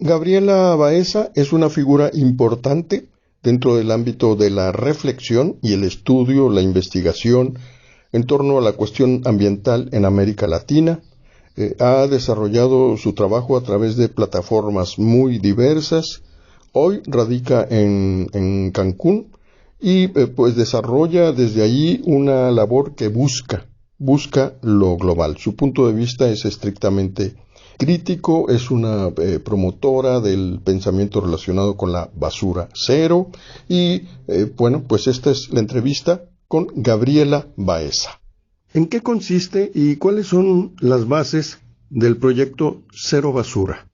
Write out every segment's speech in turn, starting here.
Gabriela Baeza es una figura importante dentro del ámbito de la reflexión y el estudio, la investigación en torno a la cuestión ambiental en América Latina. Ha desarrollado su trabajo a través de plataformas muy diversas. Hoy radica en Cancún y pues desarrolla desde allí una labor que busca lo global. Su punto de vista es estrictamente crítico, es una promotora del pensamiento relacionado con la basura cero y bueno, pues esta es la entrevista con Gabriela Baeza. ¿En qué consiste y cuáles son las bases del proyecto Cero Basura?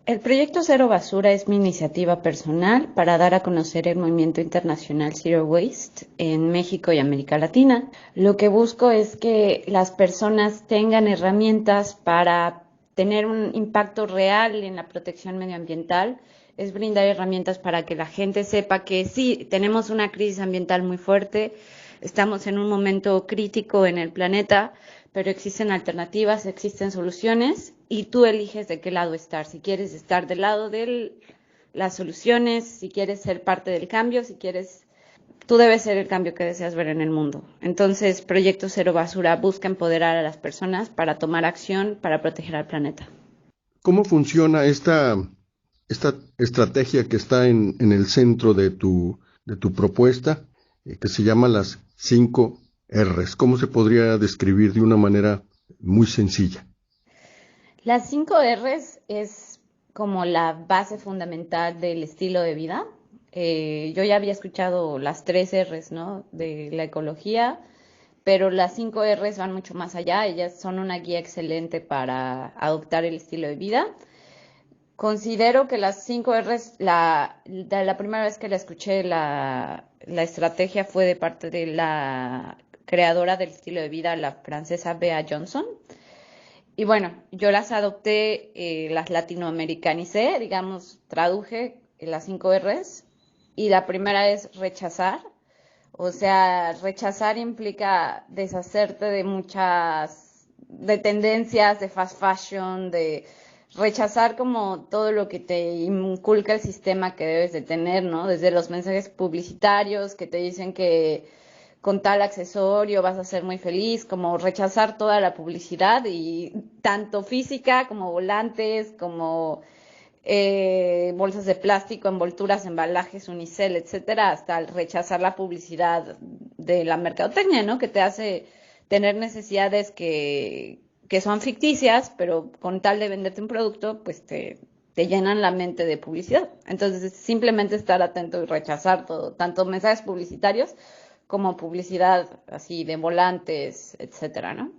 El proyecto Cero Basura es mi iniciativa personal para dar a conocer el movimiento internacional Zero Waste en México y América Latina. Lo que busco es que las personas tengan herramientas para tener un impacto real en la protección medioambiental, es brindar herramientas para que la gente sepa que sí, tenemos una crisis ambiental muy fuerte, estamos en un momento crítico en el planeta, pero existen alternativas, existen soluciones y tú eliges de qué lado estar. Si quieres estar del lado de las soluciones, si quieres ser parte del cambio, tú debes ser el cambio que deseas ver en el mundo. Entonces, Proyecto Cero Basura busca empoderar a las personas para tomar acción para proteger al planeta. ¿Cómo funciona esta estrategia que está en el centro de tu propuesta, que se llama las 5 R's? ¿Cómo se podría describir de una manera muy sencilla? Las 5 R's es como la base fundamental del estilo de vida. Yo ya había escuchado las 3 R's, ¿no? De la ecología, pero las 5 R's van mucho más allá. Ellas son una guía excelente para adoptar el estilo de vida. Considero que las 5 R's, la primera vez que la escuché, la estrategia fue de parte de la creadora del estilo de vida, la francesa Bea Johnson. Y bueno, yo las adopté, las latinoamericanicé, digamos, traduje las 5 R's. Y la primera es rechazar. O sea, rechazar implica deshacerte de de tendencias, de fast fashion, de rechazar como todo lo que te inculca el sistema que debes de tener, ¿no? Desde los mensajes publicitarios que te dicen que con tal accesorio vas a ser muy feliz, como rechazar toda la publicidad y tanto física como volantes, como bolsas de plástico, envolturas, embalajes, unicel, etcétera, hasta el rechazar la publicidad de la mercadotecnia, ¿no? Que te hace tener necesidades que son ficticias, pero con tal de venderte un producto, pues te llenan la mente de publicidad. Entonces, simplemente estar atento y rechazar todo, tanto mensajes publicitarios como publicidad así de volantes, etcétera, ¿no?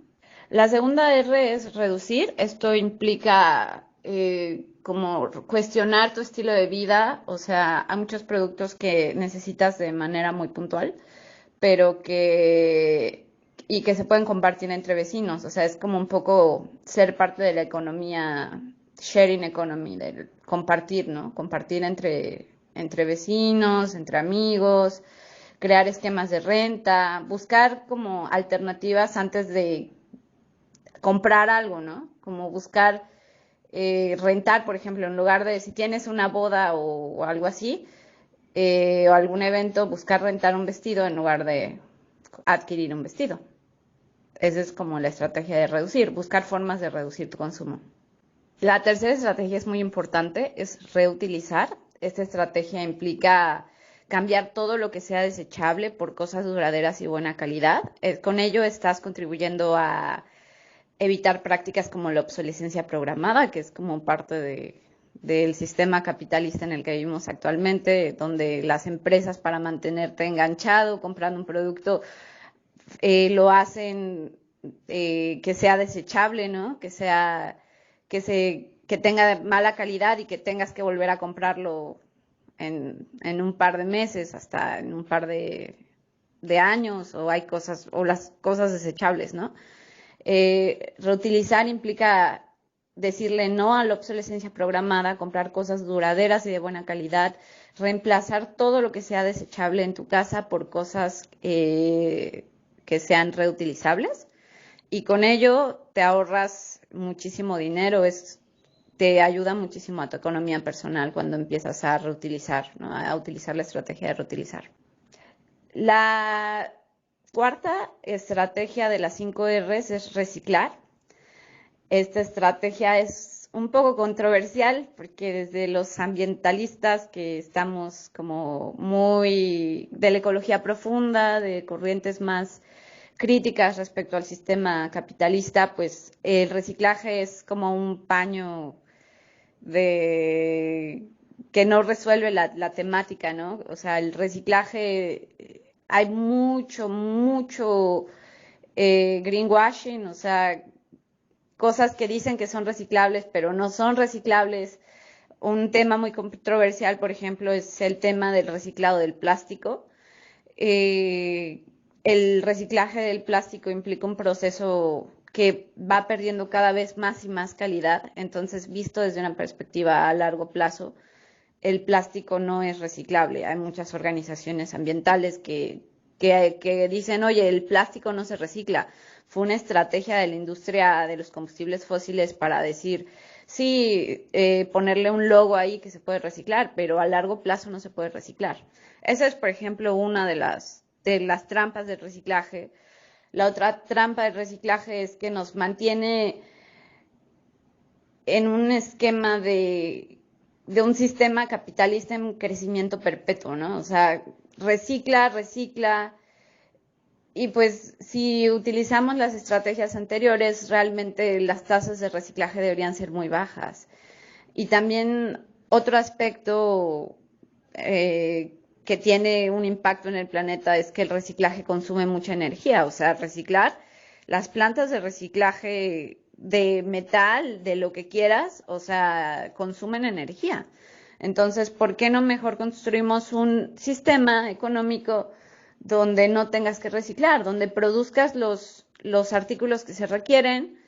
La segunda R es reducir. Esto implica como cuestionar tu estilo de vida. O sea, hay muchos productos que necesitas de manera muy puntual, pero y que se pueden compartir entre vecinos. O sea, es como un poco ser parte de la economía, sharing economy, del compartir, ¿no? Compartir entre vecinos, entre amigos, crear esquemas de renta, buscar como alternativas antes de comprar algo, ¿no? Como buscar rentar, por ejemplo, en lugar de si tienes una boda o algo así, o algún evento, buscar rentar un vestido en lugar de adquirir un vestido. Esa es como la estrategia de reducir, buscar formas de reducir tu consumo. La tercera estrategia es muy importante, es reutilizar. Esta estrategia implica cambiar todo lo que sea desechable por cosas duraderas y buena calidad. Con ello estás contribuyendo a evitar prácticas como la obsolescencia programada, que es como del sistema capitalista en el que vivimos actualmente, donde las empresas para mantenerte enganchado comprando un producto lo hacen que sea desechable, ¿no? Que tenga mala calidad y que tengas que volver a comprarlo en un par de meses, hasta en un par de años, o las cosas desechables, ¿no? Reutilizar implica decirle no a la obsolescencia programada, comprar cosas duraderas y de buena calidad, reemplazar todo lo que sea desechable en tu casa por cosas que sean reutilizables y con ello te ahorras muchísimo dinero. te ayuda muchísimo a tu economía personal cuando empiezas a reutilizar, ¿no? A utilizar la estrategia de reutilizar. La cuarta estrategia de las 5 Rs es reciclar. Esta estrategia es un poco controversial porque desde los ambientalistas que estamos como muy de la ecología profunda, de corrientes más críticas respecto al sistema capitalista, pues el reciclaje es como un paño de que no resuelve la temática, ¿no? O sea, el reciclaje, hay mucho greenwashing, o sea, cosas que dicen que son reciclables, pero no son reciclables. Un tema muy controversial, por ejemplo, es el tema del reciclado del plástico. El reciclaje del plástico implica un proceso que va perdiendo cada vez más y más calidad. Entonces, visto desde una perspectiva a largo plazo, el plástico no es reciclable. Hay muchas organizaciones ambientales que dicen, oye, el plástico no se recicla. Fue una estrategia de la industria de los combustibles fósiles para decir, sí, ponerle un logo ahí que se puede reciclar, pero a largo plazo no se puede reciclar. Esa es, por ejemplo, una de las trampas del reciclaje. La otra trampa del reciclaje es que nos mantiene en un esquema de un sistema capitalista en crecimiento perpetuo, ¿no? O sea, recicla, y pues si utilizamos las estrategias anteriores, realmente las tasas de reciclaje deberían ser muy bajas. Y también otro aspecto que tiene un impacto en el planeta es que el reciclaje consume mucha energía. O sea, reciclar, las plantas de reciclaje de metal, de lo que quieras, o sea, consumen energía. Entonces, ¿por qué no mejor construimos un sistema económico donde no tengas que reciclar, donde produzcas los artículos que se requieren,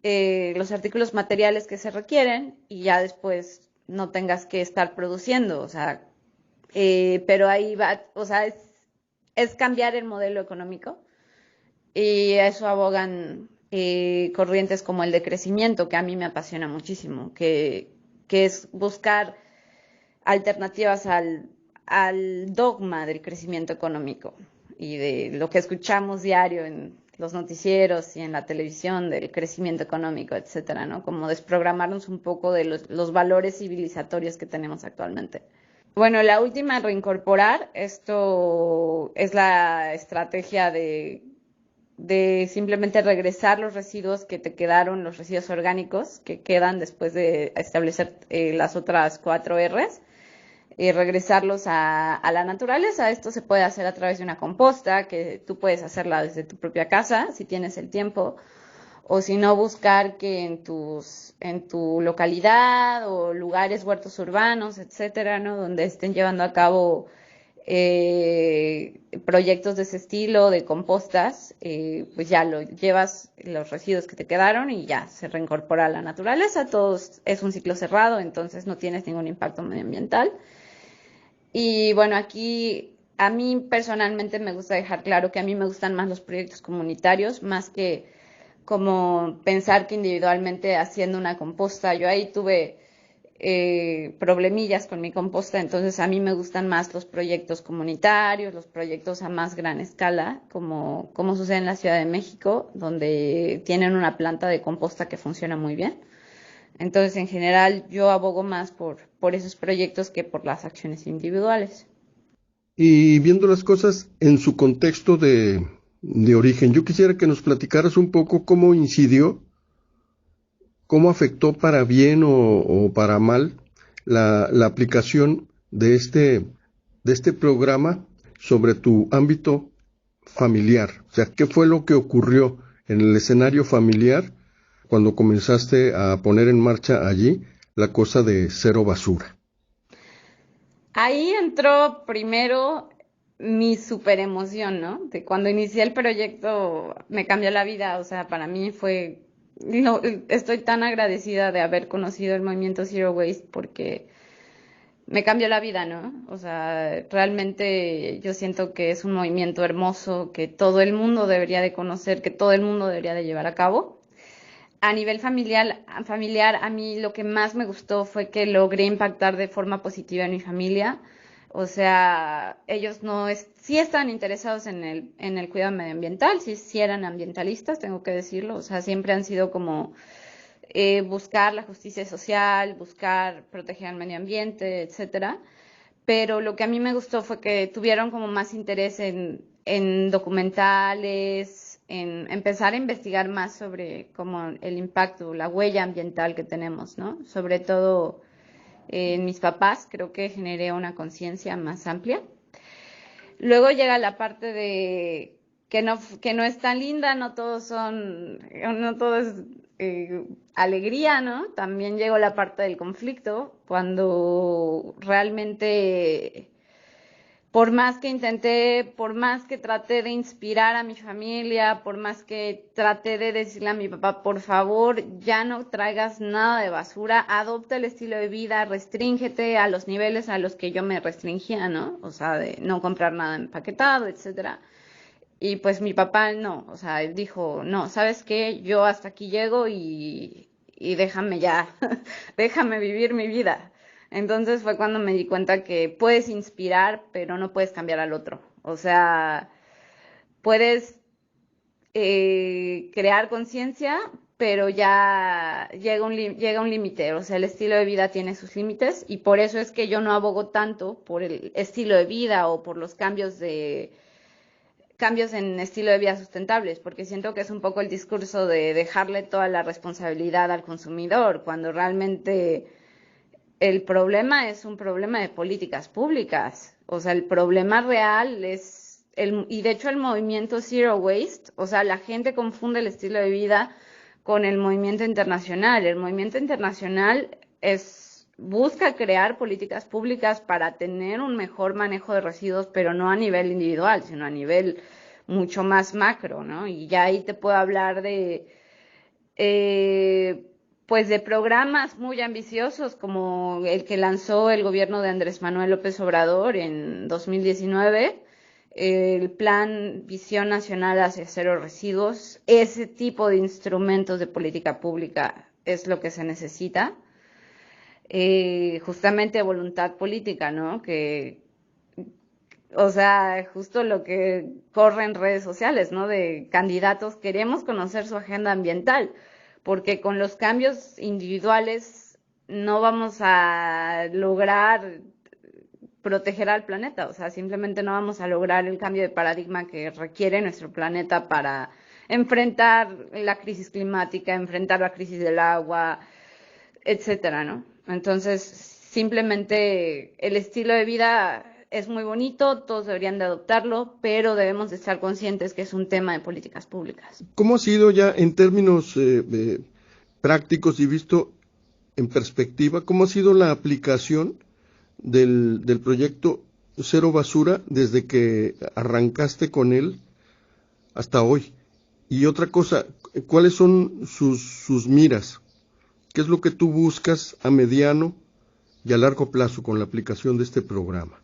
los artículos materiales que se requieren y ya después no tengas que estar produciendo? O sea, pero ahí va, o sea, es cambiar el modelo económico, y eso abogan corrientes como el de crecimiento, que a mí me apasiona muchísimo, que es buscar alternativas al dogma del crecimiento económico y de lo que escuchamos diario en los noticieros y en la televisión del crecimiento económico, etcétera, ¿no? Como desprogramarnos un poco de los valores civilizatorios que tenemos actualmente. Bueno, la última, reincorporar, esto es la estrategia de simplemente regresar los residuos que te quedaron, los residuos orgánicos que quedan después de establecer las otras 4 Rs, y regresarlos a la naturaleza. Esto se puede hacer a través de una composta, que tú puedes hacerla desde tu propia casa, si tienes el tiempo, o si no, buscar que en tu localidad o lugares, huertos urbanos, etcétera, ¿no? Donde estén llevando a cabo proyectos de ese estilo, de compostas, pues ya lo llevas los residuos que te quedaron y ya se reincorpora a la naturaleza. Todo es un ciclo cerrado, entonces no tienes ningún impacto medioambiental. Y bueno, aquí a mí personalmente me gusta dejar claro que a mí me gustan más los proyectos comunitarios, más que como pensar que individualmente haciendo una composta. Yo ahí tuve problemillas con mi composta, entonces a mí me gustan más los proyectos comunitarios, los proyectos a más gran escala, como sucede en la Ciudad de México, donde tienen una planta de composta que funciona muy bien. Entonces, en general, yo abogo más por esos proyectos que por las acciones individuales. Y viendo las cosas en su contexto de origen, yo quisiera que nos platicaras un poco cómo incidió, cómo afectó para bien o para mal la aplicación de este programa sobre tu ámbito familiar. O sea, ¿qué fue lo que ocurrió en el escenario familiar cuando comenzaste a poner en marcha allí la cosa de cero basura? Ahí entró primero mi super emoción, ¿no? De cuando inicié el proyecto me cambió la vida. O sea, para mí fue, estoy tan agradecida de haber conocido el movimiento Zero Waste porque me cambió la vida, ¿no? O sea, realmente yo siento que es un movimiento hermoso que todo el mundo debería de conocer, que todo el mundo debería de llevar a cabo. a nivel familiar, a mí lo que más me gustó fue que logré impactar de forma positiva en mi familia. O sea, ellos sí están interesados en el cuidado medioambiental, sí eran ambientalistas, tengo que decirlo. O sea, siempre han sido como buscar la justicia social, buscar proteger al medio ambiente, etcétera. Pero lo que a mí me gustó fue que tuvieron como más interés en documentales, en empezar a investigar más sobre como el impacto, la huella ambiental que tenemos, ¿no? Sobre todo en mis papás, creo que generé una conciencia más amplia. Luego llega la parte de que no es tan linda, no todo es alegría, ¿no? También llegó la parte del conflicto, cuando realmente, por más que intenté, por más que traté de inspirar a mi familia, por más que traté de decirle a mi papá, por favor, ya no traigas nada de basura, adopta el estilo de vida, restríngete a los niveles a los que yo me restringía, ¿no? O sea, de no comprar nada empaquetado, etcétera. Y pues mi papá no, o sea, él dijo, no, ¿sabes qué? Yo hasta aquí llego y déjame ya, déjame vivir mi vida. Entonces fue cuando me di cuenta que puedes inspirar, pero no puedes cambiar al otro. O sea, puedes crear conciencia, pero ya llega un límite. O sea, el estilo de vida tiene sus límites y por eso es que yo no abogo tanto por el estilo de vida o por los cambios en estilo de vida sustentables, porque siento que es un poco el discurso de dejarle toda la responsabilidad al consumidor, cuando realmente el problema es un problema de políticas públicas. O sea, el problema real y de hecho el movimiento Zero Waste, o sea, la gente confunde el estilo de vida con el movimiento internacional. El movimiento internacional busca crear políticas públicas para tener un mejor manejo de residuos, pero no a nivel individual, sino a nivel mucho más macro, ¿no? Y ya ahí te puedo hablar eh, pues de programas muy ambiciosos como el que lanzó el gobierno de Andrés Manuel López Obrador en 2019, el Plan Visión Nacional hacia Cero Residuos. Ese tipo de instrumentos de política pública es lo que se necesita. Justamente voluntad política, ¿no? O sea, justo lo que corre en redes sociales, ¿no? De candidatos, queremos conocer su agenda ambiental, porque con los cambios individuales no vamos a lograr proteger al planeta, o sea, simplemente no vamos a lograr el cambio de paradigma que requiere nuestro planeta para enfrentar la crisis climática, enfrentar la crisis del agua, etcétera, ¿no? Entonces, simplemente el estilo de vida es muy bonito, todos deberían de adoptarlo, pero debemos de estar conscientes que es un tema de políticas públicas. ¿Cómo ha sido ya en términos prácticos y visto en perspectiva, cómo ha sido la aplicación del proyecto Cero Basura desde que arrancaste con él hasta hoy? Y otra cosa, ¿cuáles son sus miras? ¿Qué es lo que tú buscas a mediano y a largo plazo con la aplicación de este programa?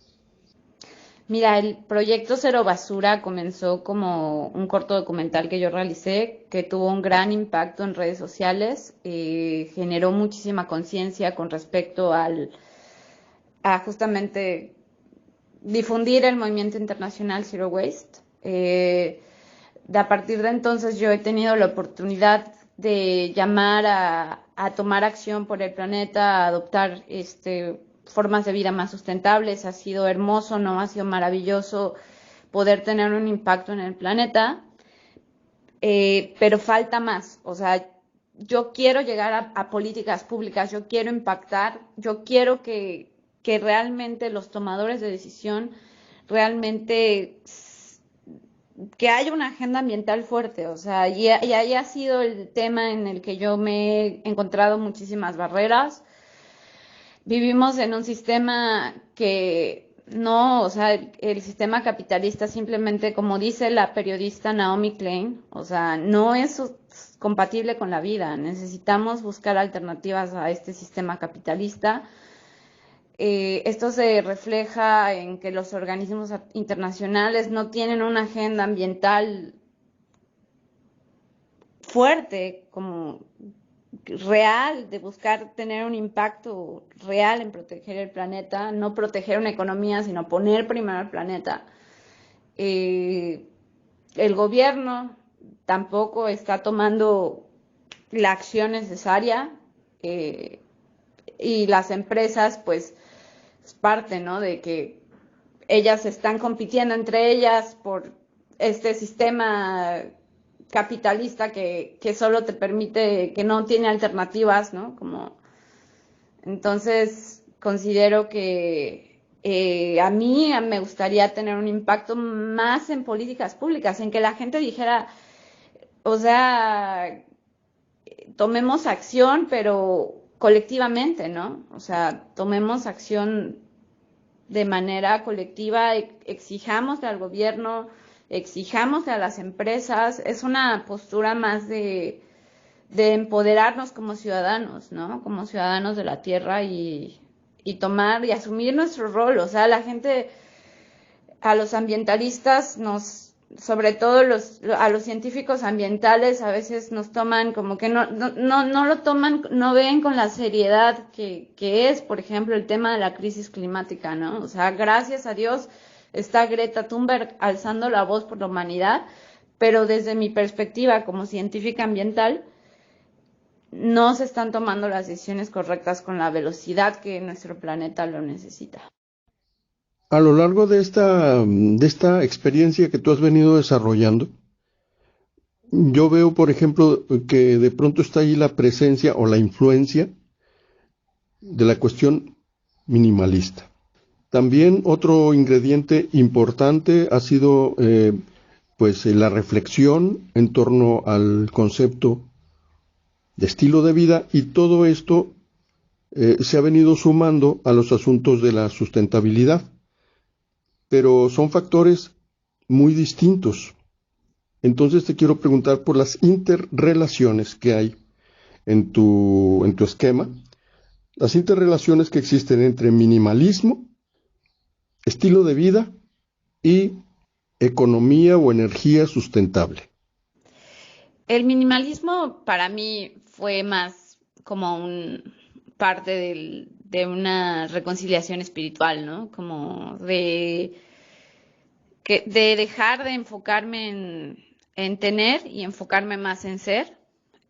Mira, el proyecto Cero Basura comenzó como un corto documental que yo realicé, que tuvo un gran impacto en redes sociales, generó muchísima conciencia con respecto a justamente difundir el movimiento internacional Zero Waste. A partir de entonces yo he tenido la oportunidad de llamar a tomar acción por el planeta, a adoptar formas de vida más sustentables. Ha sido hermoso, ¿no? Ha sido maravilloso poder tener un impacto en el planeta, pero falta más. O sea, yo quiero llegar a políticas públicas, yo quiero impactar, yo quiero que realmente los tomadores de decisión realmente que haya una agenda ambiental fuerte, o sea, y ahí ha sido el tema en el que yo me he encontrado muchísimas barreras. Vivimos en un sistema que no, o sea, el sistema capitalista simplemente, como dice la periodista Naomi Klein, o sea, no es compatible con la vida. Necesitamos buscar alternativas a este sistema capitalista. Esto se refleja en que los organismos internacionales no tienen una agenda ambiental fuerte, como real, de buscar tener un impacto real en proteger el planeta, no proteger una economía, sino poner primero al planeta. El gobierno tampoco está tomando la acción necesaria, y las empresas, pues, es parte, ¿no?, de que ellas están compitiendo entre ellas por este sistema capitalista que solo te permite, que no tiene alternativas, ¿no? Como, entonces, considero que a mí me gustaría tener un impacto más en políticas públicas, en que la gente dijera, o sea, tomemos acción, pero colectivamente, ¿no? O sea, tomemos acción de manera colectiva, exijamos al gobierno, exijamos a las empresas. Es una postura más de empoderarnos como ciudadanos, ¿no? Como ciudadanos de la tierra y tomar y asumir nuestro rol. O sea, la gente, a los ambientalistas sobre todo a los científicos ambientales, a veces nos toman como que no lo toman, no ven con la seriedad que es, por ejemplo, el tema de la crisis climática, ¿no? O sea, gracias a Dios está Greta Thunberg alzando la voz por la humanidad, pero desde mi perspectiva como científica ambiental, no se están tomando las decisiones correctas con la velocidad que nuestro planeta lo necesita. A lo largo de esta experiencia que tú has venido desarrollando, yo veo, por ejemplo, que de pronto está ahí la presencia o la influencia de la cuestión minimalista. También otro ingrediente importante ha sido pues la reflexión en torno al concepto de estilo de vida, y todo esto se ha venido sumando a los asuntos de la sustentabilidad, pero son factores muy distintos. Entonces te quiero preguntar por las interrelaciones que hay en tu esquema, las interrelaciones que existen entre minimalismo, estilo de vida y economía o energía sustentable. El minimalismo para mí fue más como un parte de una reconciliación espiritual, ¿no? Como de dejar de enfocarme en tener y enfocarme más en ser,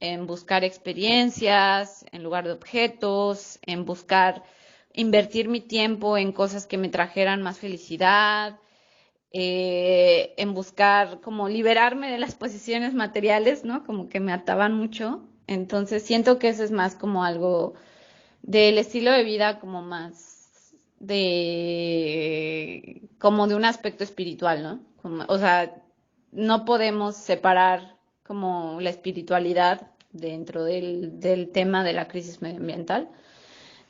en buscar experiencias en lugar de objetos, en buscar invertir mi tiempo en cosas que me trajeran más felicidad, en buscar como liberarme de las posesiones materiales, ¿no? Como que me ataban mucho. Entonces siento que eso es más como algo del estilo de vida, como más como de un aspecto espiritual, ¿no? O sea, no podemos separar como la espiritualidad dentro del tema de la crisis medioambiental.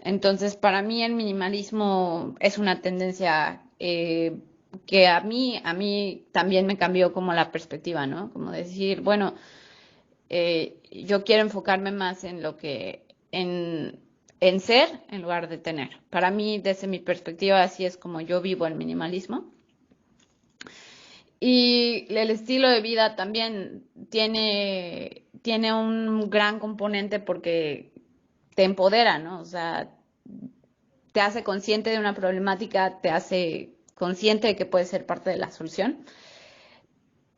Entonces, para mí el minimalismo es una tendencia que a mí también me cambió como la perspectiva, ¿no? Como decir, bueno, yo quiero enfocarme más en en ser en lugar de tener. Para mí, desde mi perspectiva, así es como yo vivo el minimalismo. Y el estilo de vida también tiene un gran componente porque te empodera, ¿no? O sea, te hace consciente de una problemática, te hace consciente de que puedes ser parte de la solución.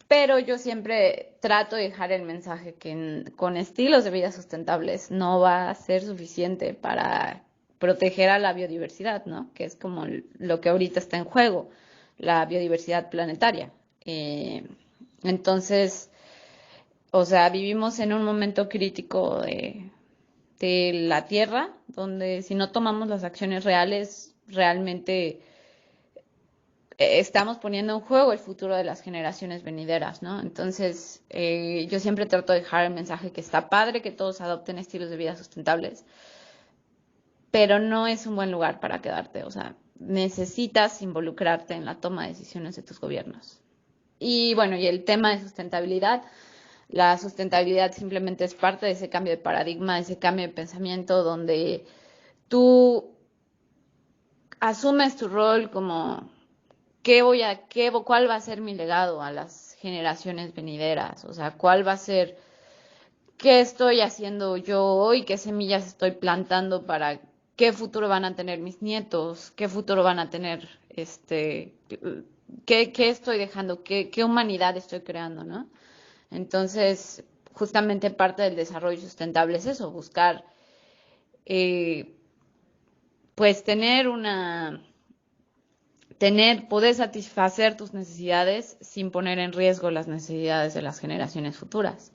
Pero yo siempre trato de dejar el mensaje que con estilos de vida sustentables no va a ser suficiente para proteger a la biodiversidad, ¿no? Que es como lo que ahorita está en juego, la biodiversidad planetaria. Eh, entonces, o sea, vivimos en un momento crítico de la Tierra, donde si no tomamos las acciones reales, realmente estamos poniendo en juego el futuro de las generaciones venideras, ¿no? Entonces, yo siempre trato de dejar el mensaje que está padre que todos adopten estilos de vida sustentables, pero no es un buen lugar para quedarte, o sea, necesitas involucrarte en la toma de decisiones de tus gobiernos. Y bueno, y el tema de sustentabilidad, la sustentabilidad simplemente es parte de ese cambio de paradigma, de ese cambio de pensamiento donde tú asumes tu rol como cuál va a ser mi legado a las generaciones venideras, o sea, cuál va a ser qué estoy haciendo yo hoy, qué semillas estoy plantando para qué futuro van a tener mis nietos, qué futuro van a tener, qué estoy dejando, qué humanidad estoy creando, ¿no? Entonces, justamente parte del desarrollo sustentable es eso, buscar, eh, pues poder satisfacer tus necesidades sin poner en riesgo las necesidades de las generaciones futuras.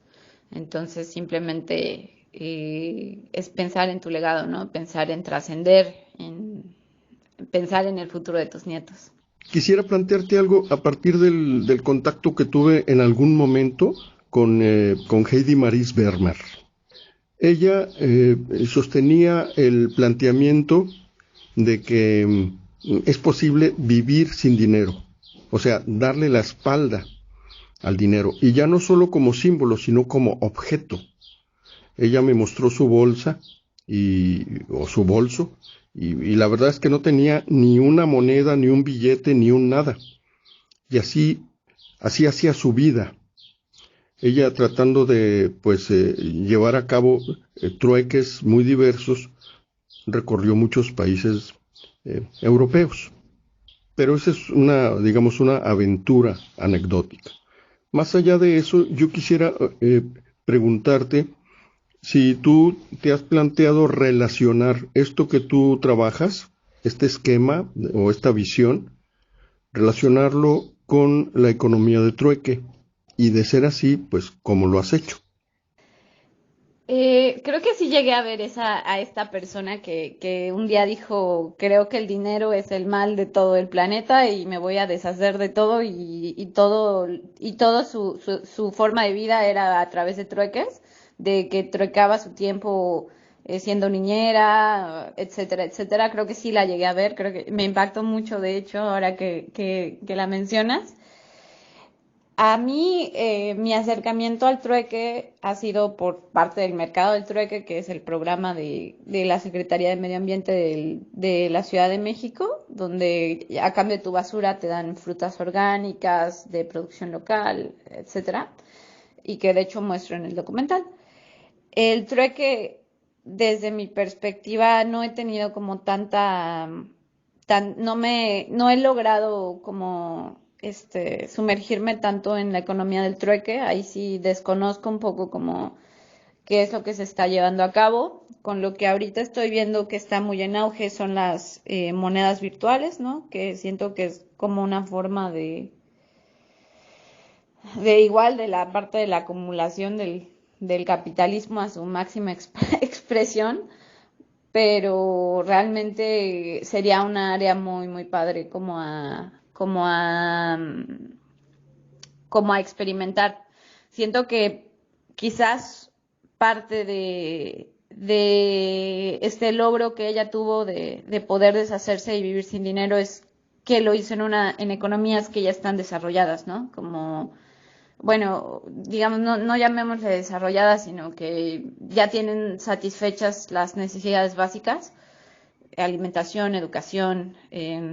Entonces, simplemente es pensar en tu legado, ¿no? Pensar en trascender, pensar en el futuro de tus nietos. Quisiera plantearte algo a partir del contacto que tuve en algún momento con Heidi Maris Bermer. Ella sostenía el planteamiento de que es posible vivir sin dinero, o sea, darle la espalda al dinero, y ya no solo como símbolo, sino como objeto. Ella me mostró su bolsa o su bolso, y la verdad es que no tenía ni una moneda, ni un billete, ni un nada. Y así hacía su vida. Ella tratando de llevar a cabo trueques muy diversos, recorrió muchos países europeos. Pero esa es digamos, una aventura anecdótica. Más allá de eso, yo quisiera preguntarte si tú te has planteado relacionar esto que tú trabajas, este esquema o esta visión, relacionarlo con la economía de trueque, y de ser así, pues, ¿cómo lo has hecho? Creo que sí llegué a ver a esta persona que un día dijo, creo que el dinero es el mal de todo el planeta y me voy a deshacer de todo y todo su forma de vida era a través de trueques, de que truecaba su tiempo siendo niñera, etcétera, etcétera. Creo que sí la llegué a ver, creo que me impactó mucho, de hecho, ahora que la mencionas. A mí, mi acercamiento al trueque ha sido por parte del mercado del trueque, que es el programa de la Secretaría de Medio Ambiente de la Ciudad de México, donde a cambio de tu basura te dan frutas orgánicas de producción local, etcétera, y que de hecho muestro en el documental. El trueque, desde mi perspectiva, no he tenido como no he logrado como sumergirme tanto en la economía del trueque. Ahí sí desconozco un poco como qué es lo que se está llevando a cabo. Con lo que ahorita estoy viendo que está muy en auge son las monedas virtuales, ¿no? Que siento que es como una forma de igual de la parte de la acumulación del capitalismo a su máxima expresión, pero realmente sería un área muy, muy padre como a experimentar. Siento que quizás parte de este logro que ella tuvo de poder deshacerse y vivir sin dinero es que lo hizo en economías que ya están desarrolladas, ¿no? Como bueno, digamos, no llamémosle desarrolladas, sino que ya tienen satisfechas las necesidades básicas, alimentación, educación,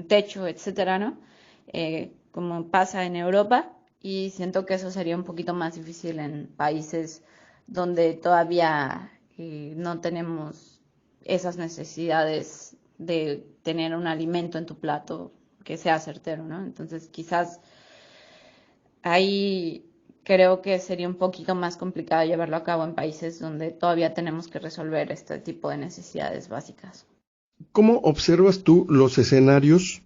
techo, etcétera, ¿no? Como pasa en Europa, y siento que eso sería un poquito más difícil en países donde todavía no tenemos esas necesidades de tener un alimento en tu plato que sea certero, ¿no? Entonces, quizás ahí creo que sería un poquito más complicado llevarlo a cabo en países donde todavía tenemos que resolver este tipo de necesidades básicas. ¿Cómo observas tú los escenarios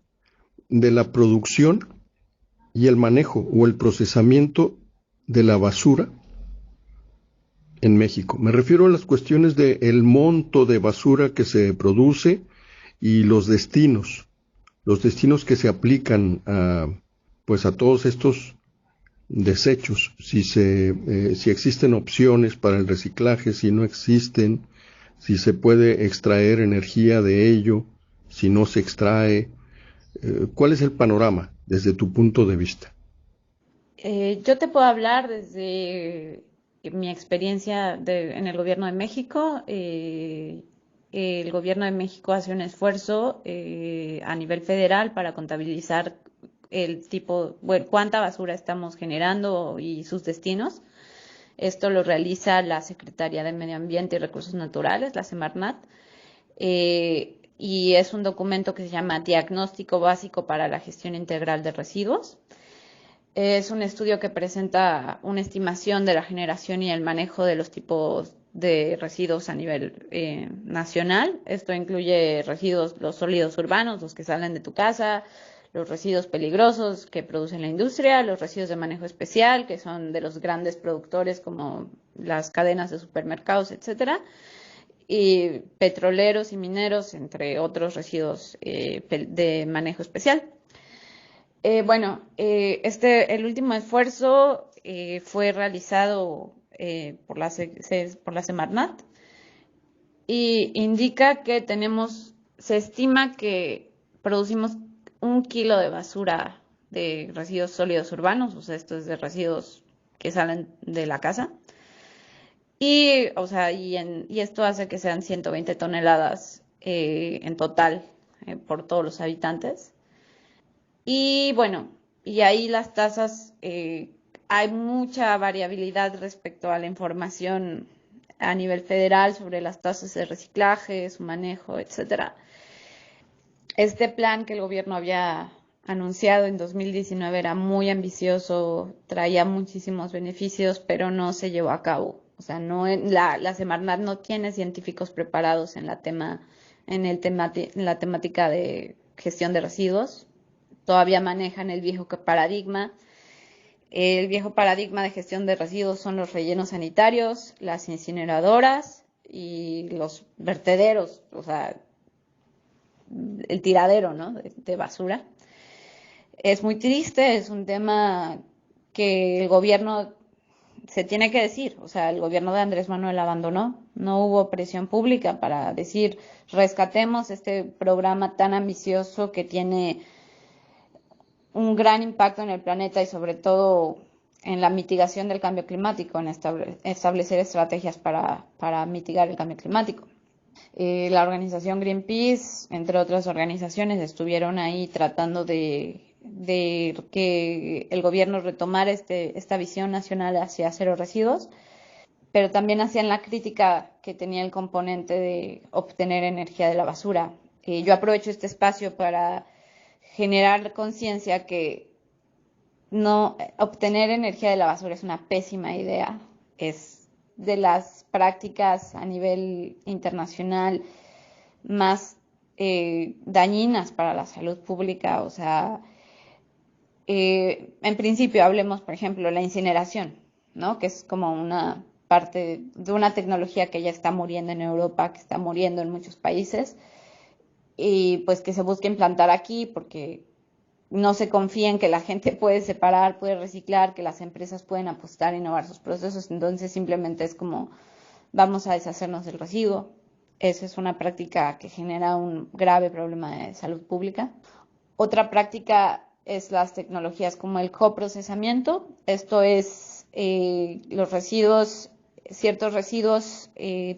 de la producción y el manejo o el procesamiento de la basura en México? Me refiero a las cuestiones del monto de basura que se produce y los destinos que se aplican a todos estos desechos, si existen opciones para el reciclaje, si no existen, si se puede extraer energía de ello, si no se extrae. ¿Cuál es el panorama desde tu punto de vista? Yo te puedo hablar desde mi experiencia en el gobierno de México. El gobierno de México hace un esfuerzo a nivel federal para contabilizar bueno, cuánta basura estamos generando y sus destinos. Esto lo realiza la Secretaría de Medio Ambiente y Recursos Naturales, la Semarnat, y es un documento que se llama Diagnóstico Básico para la Gestión Integral de Residuos. Es un estudio que presenta una estimación de la generación y el manejo de los tipos de residuos a nivel nacional. Esto incluye residuos, los sólidos urbanos, los que salen de tu casa, los residuos peligrosos que produce la industria, los residuos de manejo especial, que son de los grandes productores como las cadenas de supermercados, etcétera, y petroleros y mineros, entre otros residuos de manejo especial. El último esfuerzo fue realizado por la Semarnat y indica que se estima que producimos 1 kilo de basura de residuos sólidos urbanos, o sea, esto es de residuos que salen de la casa. Y esto hace que sean 120 toneladas en total por todos los habitantes. Y bueno, y ahí las tasas, hay mucha variabilidad respecto a la información a nivel federal sobre las tasas de reciclaje, su manejo, etcétera. Este plan que el gobierno había anunciado en 2019 era muy ambicioso, traía muchísimos beneficios, pero no se llevó a cabo. O sea, la Semarnat no tiene científicos preparados en la temática de gestión de residuos. Todavía manejan el viejo paradigma. El viejo paradigma de gestión de residuos son los rellenos sanitarios, las incineradoras y los vertederos, o sea, el tiradero, ¿no? de basura. Es muy triste, es un tema que el gobierno se tiene que decir, o sea, el gobierno de Andrés Manuel abandonó, no hubo presión pública para decir rescatemos este programa tan ambicioso que tiene un gran impacto en el planeta y sobre todo en la mitigación del cambio climático, en establecer estrategias para mitigar el cambio climático. La organización Greenpeace, entre otras organizaciones, estuvieron ahí tratando de que el gobierno retomara esta visión nacional hacia cero residuos, pero también hacían la crítica que tenía el componente de obtener energía de la basura. Yo aprovecho este espacio para generar conciencia que no obtener energía de la basura es una pésima idea, es de las prácticas a nivel internacional más dañinas para la salud pública. O sea, en principio hablemos, por ejemplo, de la incineración, ¿no? Que es como una parte de una tecnología que ya está muriendo en Europa, que está muriendo en muchos países, y pues que se busca implantar aquí porque no se confía en que la gente puede separar, puede reciclar, que las empresas pueden apostar e innovar sus procesos. Entonces simplemente es como vamos a deshacernos del residuo. Esa es una práctica que genera un grave problema de salud pública. Otra práctica es las tecnologías como el coprocesamiento. Esto es los residuos, ciertos residuos,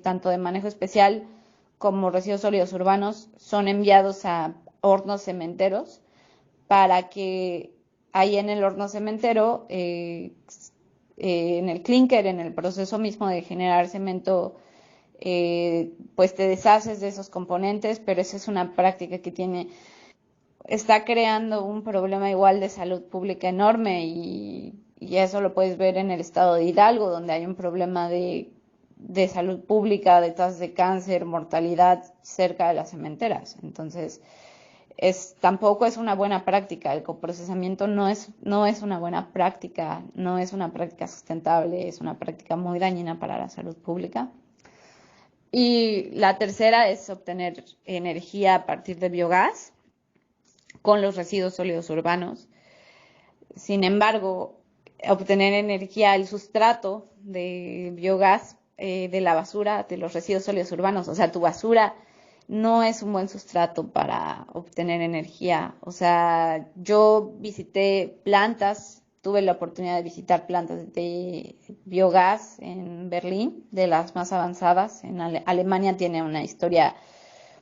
tanto de manejo especial como residuos sólidos urbanos, son enviados a hornos cementeros para que ahí en el horno cementero, en el clinker, en el proceso mismo de generar cemento, pues te deshaces de esos componentes, pero esa es una práctica que está creando un problema igual de salud pública enorme y eso lo puedes ver en el estado de Hidalgo, donde hay un problema de salud pública, de tasas de cáncer, mortalidad cerca de las cementeras. Entonces, tampoco es una buena práctica. El coprocesamiento no es una buena práctica, no es una práctica sustentable, es una práctica muy dañina para la salud pública. Y la tercera es obtener energía a partir de biogás con los residuos sólidos urbanos. Sin embargo, obtener energía, el sustrato de biogás de la basura, de los residuos sólidos urbanos, o sea, tu basura no es un buen sustrato para obtener energía. O sea, yo visité plantas, tuve la oportunidad de visitar plantas de biogás en Berlín, de las más avanzadas. En Alemania tiene una historia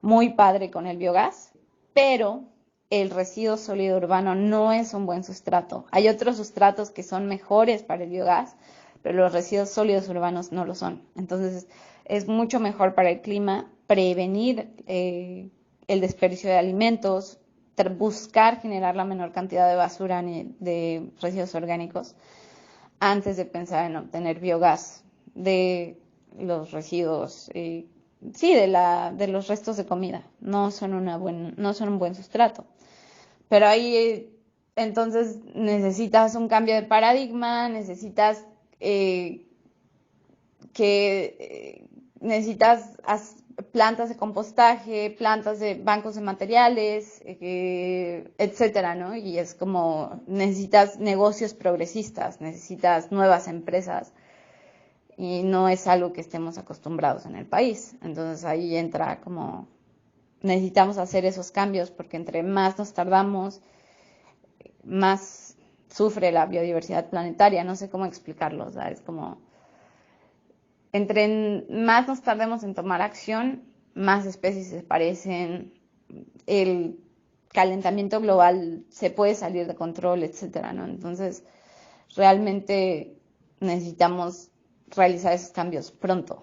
muy padre con el biogás, pero el residuo sólido urbano no es un buen sustrato. Hay otros sustratos que son mejores para el biogás, pero los residuos sólidos urbanos no lo son. Entonces, es mucho mejor para el clima prevenir el desperdicio de alimentos, buscar generar la menor cantidad de basura de residuos orgánicos antes de pensar en obtener biogás de los residuos, sí, de los restos de comida. No son un buen sustrato. Pero ahí entonces necesitas un cambio de paradigma, necesitas plantas de compostaje, plantas de bancos de materiales, etcétera, ¿no? Y es como necesitas negocios progresistas, necesitas nuevas empresas y no es algo que estemos acostumbrados en el país. Entonces ahí entra como necesitamos hacer esos cambios porque entre más nos tardamos, más sufre la biodiversidad planetaria. No sé cómo explicarlo, o sea, es como entre más nos tardemos en tomar acción, más especies desaparecen, el calentamiento global se puede salir de control, etcétera, ¿no? Entonces, realmente necesitamos realizar esos cambios pronto.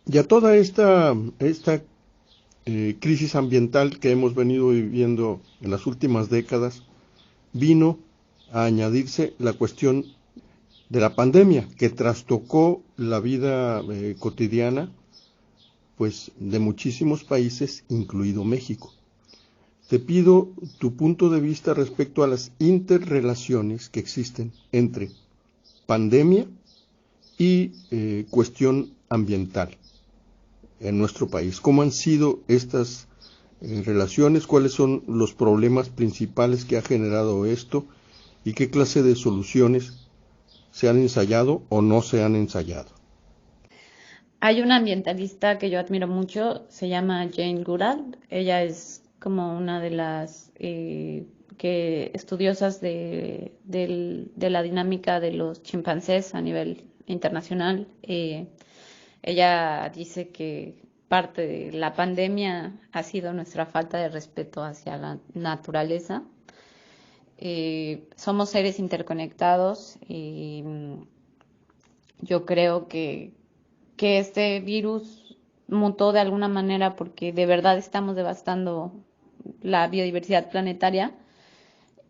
Y a toda esta crisis ambiental que hemos venido viviendo en las últimas décadas, vino a añadirse la cuestión de la pandemia, que trastocó la vida cotidiana pues de muchísimos países, incluido México. Te pido tu punto de vista respecto a las interrelaciones que existen entre pandemia y cuestión ambiental en nuestro país. ¿Cómo han sido estas relaciones? ¿Cuáles son los problemas principales que ha generado esto? ¿Y qué clase de soluciones se han ensayado o no se han ensayado? Hay una ambientalista que yo admiro mucho, se llama Jane Goodall. Ella es como una de las estudiosas de la dinámica de los chimpancés a nivel internacional. Ella dice que parte de la pandemia ha sido nuestra falta de respeto hacia la naturaleza. Somos seres interconectados y yo creo que este virus mutó de alguna manera porque de verdad estamos devastando la biodiversidad planetaria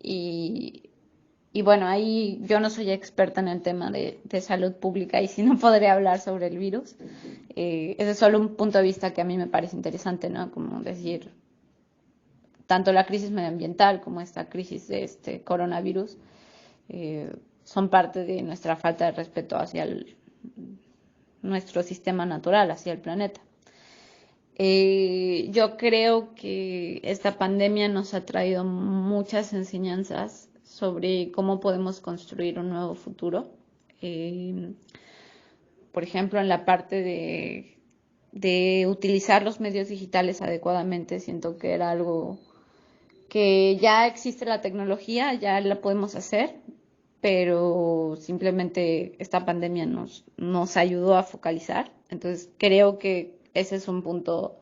y bueno, ahí yo no soy experta en el tema de salud pública y sí no podré hablar sobre el virus. Ese es solo un punto de vista que a mí me parece interesante, ¿no? Como decir, tanto la crisis medioambiental como esta crisis de este coronavirus son parte de nuestra falta de respeto hacia nuestro sistema natural, hacia el planeta. Yo creo que esta pandemia nos ha traído muchas enseñanzas sobre cómo podemos construir un nuevo futuro. Por ejemplo, en la parte de utilizar los medios digitales adecuadamente, siento que era algo que ya existe la tecnología, ya la podemos hacer, pero simplemente esta pandemia nos ayudó a focalizar. Entonces creo que ese es un punto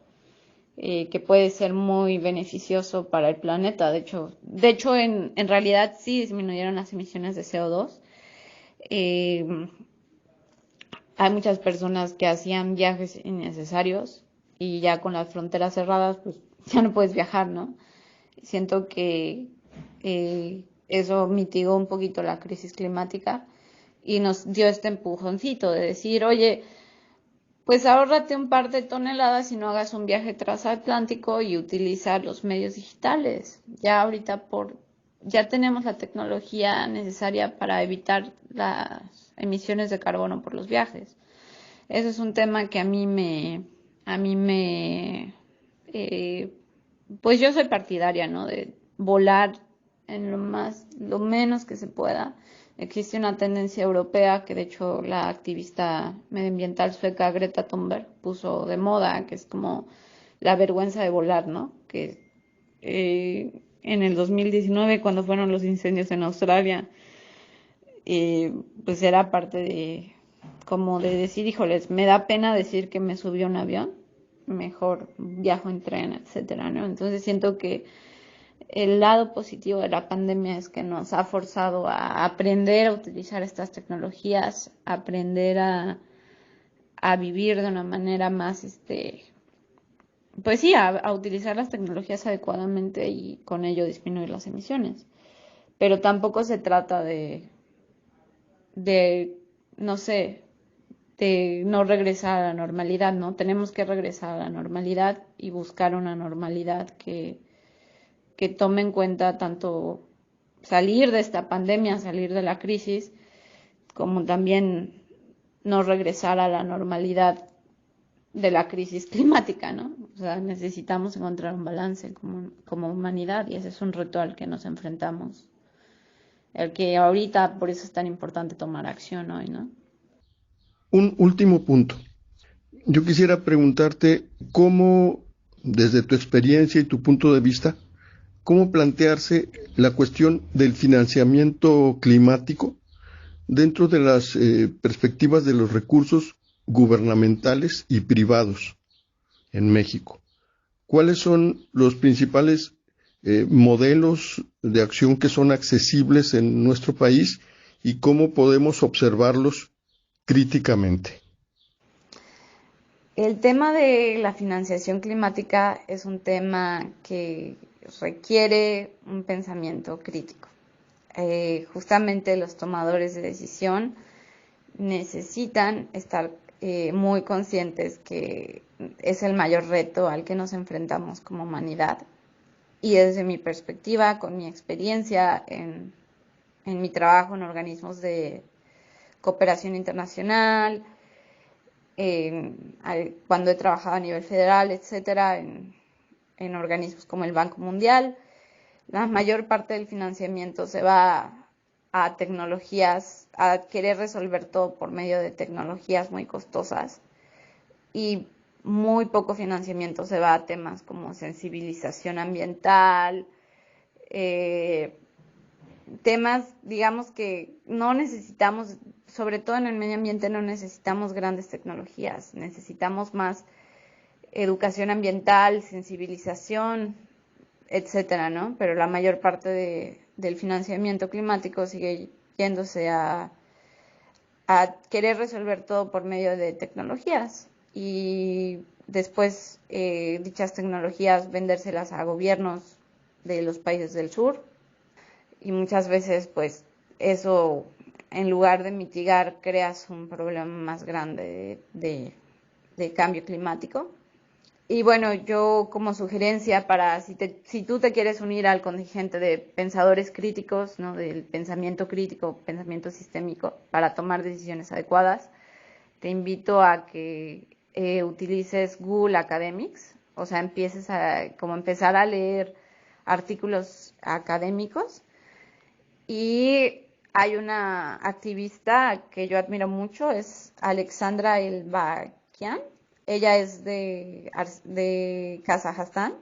que puede ser muy beneficioso para el planeta. De hecho en realidad sí disminuyeron las emisiones de CO2. Hay muchas personas que hacían viajes innecesarios y ya con las fronteras cerradas, pues ya no puedes viajar, ¿no? Siento que eso mitigó un poquito la crisis climática y nos dio este empujoncito de decir, oye, pues ahórrate un par de toneladas y no hagas un viaje transatlántico y utiliza los medios digitales. Ya ahorita ya tenemos la tecnología necesaria para evitar las emisiones de carbono por los viajes. Ese es un tema que a mí pues yo soy partidaria, ¿no? De volar en lo menos que se pueda. Existe una tendencia europea que de hecho la activista medioambiental sueca Greta Thunberg puso de moda, que es como la vergüenza de volar, ¿no? Que en el 2019, cuando fueron los incendios en Australia, pues era parte de como de decir, híjoles, me da pena decir que me subió a un avión, mejor viajo en tren, etcétera, ¿no? Entonces siento que El lado positivo de la pandemia es que nos ha forzado a aprender a utilizar estas tecnologías, aprender a vivir de una manera más, pues sí, a utilizar las tecnologías adecuadamente y con ello disminuir las emisiones. Pero tampoco se trata de, no sé, de no regresar a la normalidad, ¿no? Tenemos que regresar a la normalidad y buscar una normalidad que tome en cuenta tanto salir de esta pandemia, salir de la crisis, como también no regresar a la normalidad de la crisis climática, ¿no? O sea, necesitamos encontrar un balance como humanidad y ese es un reto al que nos enfrentamos. El que ahorita por eso es tan importante tomar acción hoy, ¿no? Un último punto. Yo quisiera preguntarte cómo, desde tu experiencia y tu punto de vista, cómo plantearse la cuestión del financiamiento climático dentro de las perspectivas de los recursos gubernamentales y privados en México. ¿Cuáles son los principales modelos de acción que son accesibles en nuestro país y cómo podemos observarlos críticamente? El tema de la financiación climática es un tema que requiere un pensamiento crítico. Justamente los tomadores de decisión necesitan estar muy conscientes que es el mayor reto al que nos enfrentamos como humanidad. Y desde mi perspectiva, con mi experiencia en mi trabajo en organismos de cooperación internacional, cuando he trabajado a nivel federal, etcétera, en organismos como el Banco Mundial, la mayor parte del financiamiento se va a tecnologías, a querer resolver todo por medio de tecnologías muy costosas y muy poco financiamiento se va a temas como sensibilización ambiental, eh, temas, digamos que no necesitamos, sobre todo en el medio ambiente, no necesitamos grandes tecnologías, necesitamos más educación ambiental, sensibilización, etcétera, ¿no? Pero la mayor parte del financiamiento climático sigue yéndose a querer resolver todo por medio de tecnologías y después dichas tecnologías vendérselas a gobiernos de los países del sur y muchas veces pues eso en lugar de mitigar creas un problema más grande de cambio climático. Y bueno, yo como sugerencia para si tú te quieres unir al contingente de pensadores críticos, ¿no? Del pensamiento crítico, pensamiento sistémico, para tomar decisiones adecuadas, te invito a que utilices Google Academics, o sea, empieces a como empezar a leer artículos académicos. Y hay una activista que yo admiro mucho, es Alexandra Elbakian. Ella es de Kazajstán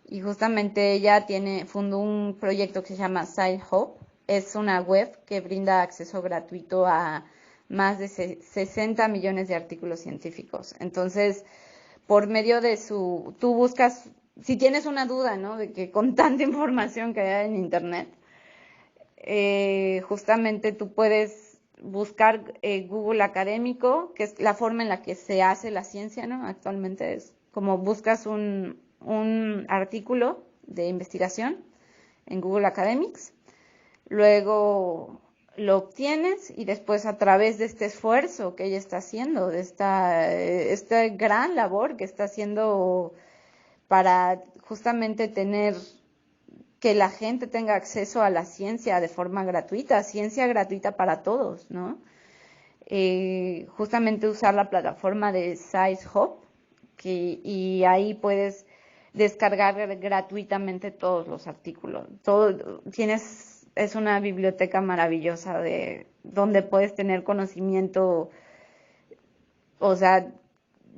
y justamente ella fundó un proyecto que se llama SciHub. Es una web que brinda acceso gratuito a más de 60 millones de artículos científicos. Entonces, por medio de tú buscas, si tienes una duda, ¿no? De que con tanta información que hay en Internet, justamente tú puedes buscar Google Académico, que es la forma en la que se hace la ciencia, ¿no? Actualmente es como buscas un artículo de investigación en Google Academics, luego lo obtienes y después a través de este esfuerzo que ella está haciendo, de esta gran labor que está haciendo para justamente tener que la gente tenga acceso a la ciencia de forma gratuita, ciencia gratuita para todos, ¿no? Justamente usar la plataforma de SciHub y ahí puedes descargar gratuitamente todos los artículos. Es una biblioteca maravillosa donde puedes tener conocimiento, o sea,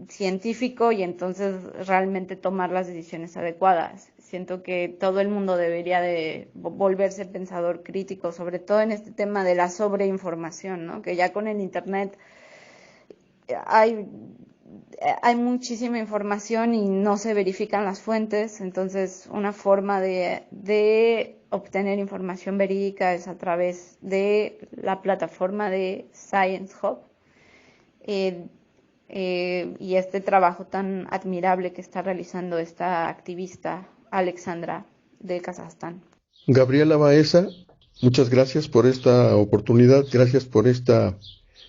científico y entonces realmente tomar las decisiones adecuadas. Siento que todo el mundo debería de volverse pensador crítico, sobre todo en este tema de la sobreinformación, ¿no? Que ya con el internet hay hay muchísima información y no se verifican las fuentes, entonces una forma de obtener información verídica es a través de la plataforma de Science Hub y este trabajo tan admirable que está realizando esta activista Alexandra de Kazajstán. Gabriela Baeza, muchas gracias por esta oportunidad, gracias por esta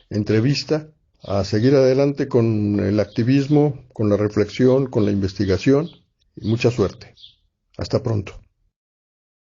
entrevista. A seguir adelante con el activismo, con la reflexión, con la investigación y mucha suerte. Hasta pronto.